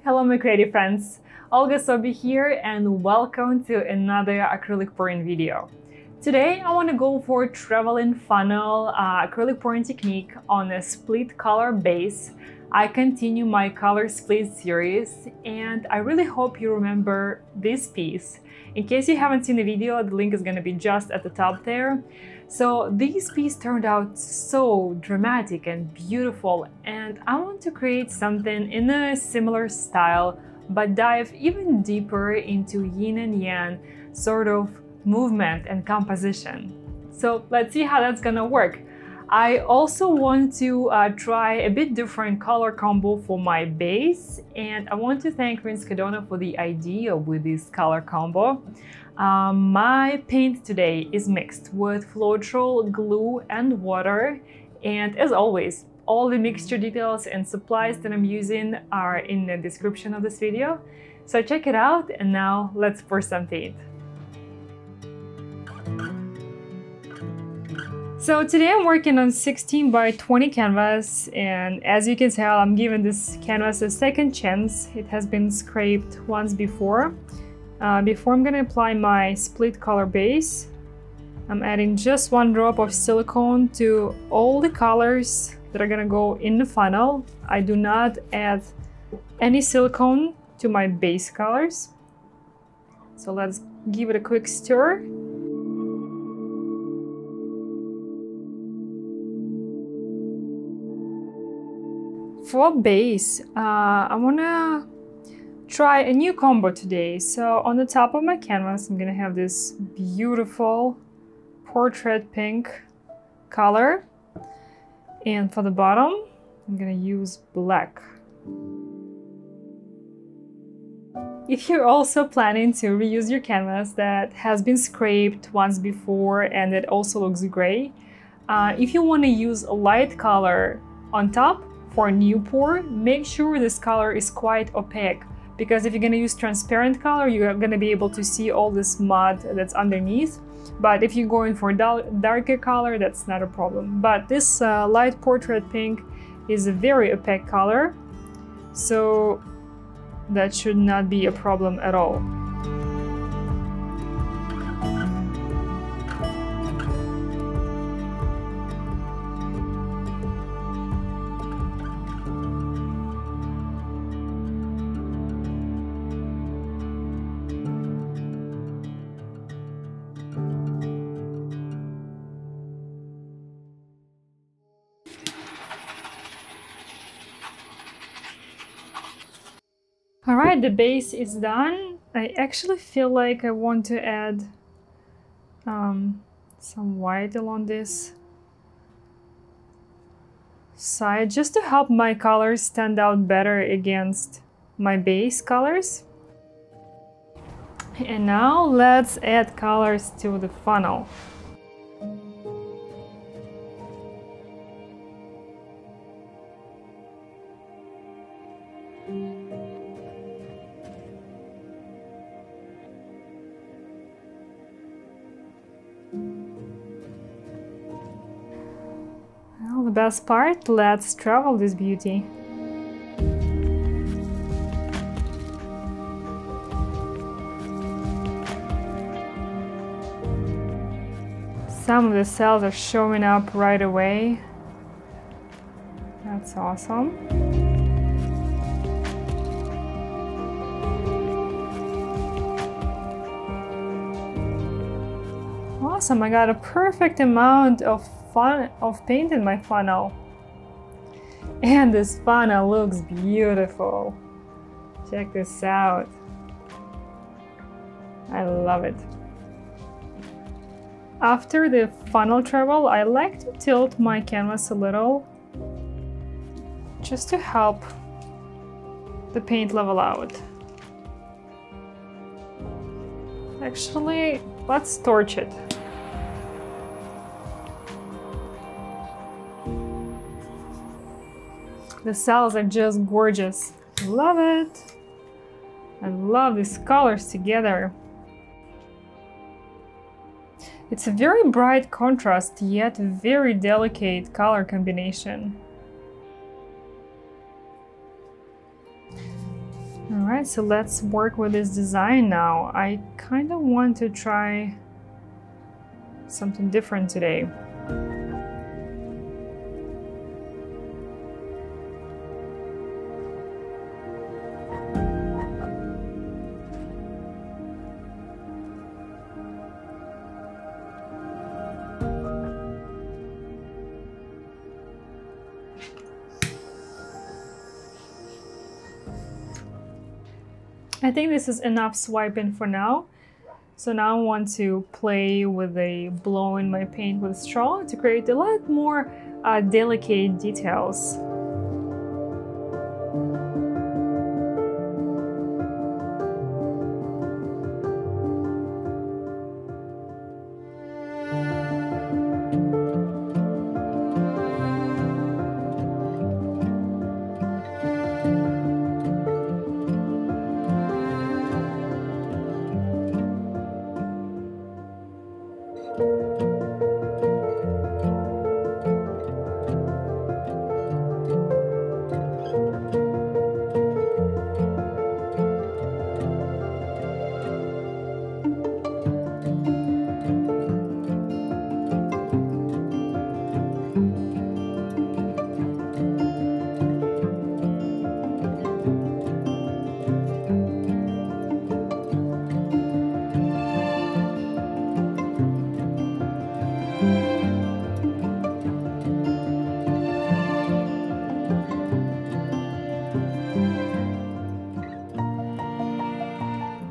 Hello my creative friends, Olga Soby here and welcome to another acrylic pouring video. Today I want to go for traveling funnel acrylic pouring technique on a split color base. I continue my color split series and I really hope you remember this piece. In case you haven't seen the video, the link is going to be just at the top there. So this piece turned out so dramatic and beautiful, and I want to create something in a similar style but dive even deeper into yin and yang sort of movement and composition. So let's see how that's gonna work. I also want to try a bit different color combo for my base, and I want to thank Vince Cadona for the idea with this color combo. My paint today is mixed with Floetrol, glue and water, and as always, all the mixture details and supplies that I'm using are in the description of this video. So check it out, and now let's pour some paint. So today I'm working on 16 by 20 canvas, and as you can tell, I'm giving this canvas a second chance. It has been scraped once before. Before I'm gonna apply my split color base, I'm adding just 1 drop of silicone to all the colors that are gonna go in the funnel. I do not add any silicone to my base colors. So let's give it a quick stir. For base, I wanna try a new combo today. So on the top of my canvas, I'm gonna have this beautiful portrait pink color. And for the bottom, I'm gonna use black. If you're also planning to reuse your canvas that has been scraped once before and it also looks gray, if you wanna use a light color on top for a new pour, make sure this color is quite opaque, because if you're going to use transparent color, you're going to be able to see all this mud that's underneath. But if you're going for a darker color, that's not a problem. But this light portrait pink is a very opaque color, so that should not be a problem at all. Alright, the base is done. I actually feel like I want to add some white along this side just to help my colors stand out better against my base colors. And now let's add colors to the funnel. Well, the best part, let's travel this beauty. Some of the cells are showing up right away. That's awesome. Awesome, I got a perfect amount of paint in my funnel. And this funnel looks beautiful. Check this out. I love it. After the funnel travel, I like to tilt my canvas a little just to help the paint level out. Actually, let's torch it. The cells are just gorgeous. Love it. I love these colors together. It's a very bright contrast, yet very delicate color combination. All right, so let's work with this design now. I kind of want to try something different today. I think this is enough swiping for now. So now I want to play with blowing my paint with straw to create a lot more delicate details.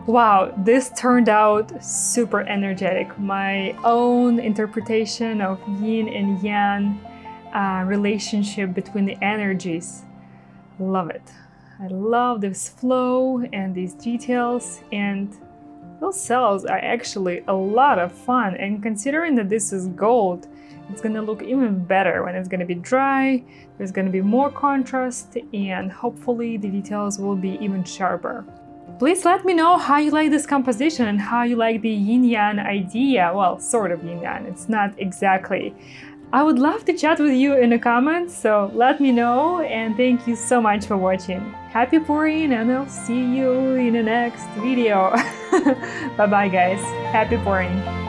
Wow, this turned out super energetic. My own interpretation of yin and yang relationship between the energies. Love it. I love this flow and these details, and those cells are actually a lot of fun. And considering that this is gold, it's gonna look even better when it's gonna be dry. There's gonna be more contrast, and hopefully the details will be even sharper. Please let me know how you like this composition and how you like the yin-yang idea. Well, sort of yin-yang, it's not exactly. I would love to chat with you in the comments, so let me know, and thank you so much for watching. Happy pouring, and I'll see you in the next video. Bye bye guys, happy pouring.